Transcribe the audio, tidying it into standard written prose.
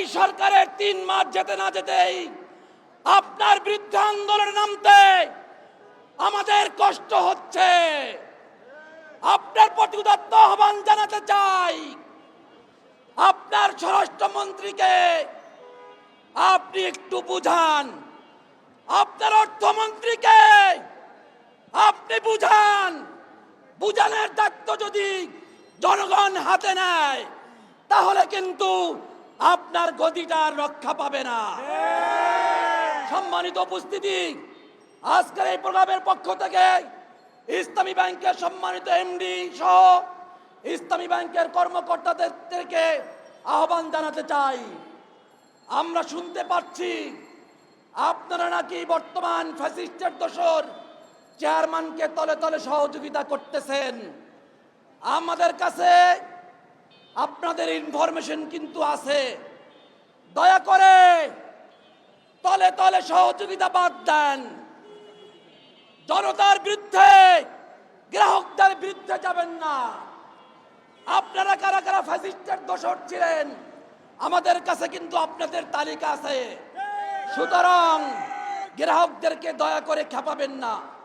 এই সরকারের 3 মাস যেতে না যেতেই আপনার বিরুদ্ধে আন্দোলনে নামতে আমাদের কষ্ট হচ্ছে। আপনার প্রতি উদাত্ত আহ্বান জানাতে চাই, আপনার স্বরাষ্ট্রমন্ত্রীকে আপনি একটু বুঝান, আপনার অর্থমন্ত্রীকে আপনি বুঝান। বুঝানোর দায়িত্ব যদি জনগণ হাতে নেয় তাহলে কিন্তু আপনার গদিটা আর রক্ষা পাবে না। সম্মানিত উপস্থিতি, আজকের এই প্রোগ্রামের পক্ষ থেকে ইসলামী ব্যাংকের সম্মানিত এমডি সহ ইসলামী ব্যাংকের কর্মকর্তাদেরকে আহ্বান জানাতে চাই। আমরা শুনতে পাচ্ছি আপনারা নাকি বর্তমান ফ্যাসিস্টের দোসর চেয়ারম্যানকে তলে তলে সহযোগিতা করতেছেন। আমাদের কাছে আপনাদের ইনফরমেশন কিন্তু আছে। দয়া করে তলে তলে সহযোগিতা বাদ দেন। জনতার বিরুদ্ধে, গ্রাহকদের বিরুদ্ধে যাবেন না। আপনারা কারা কারা ফ্যাসিস্টের দোসর ছিলেন আমাদের কাছে কিন্তু আপনাদের তালিকা আছে। সুতরাং গ্রাহকদেরকে দয়া করে খেপাবেন না।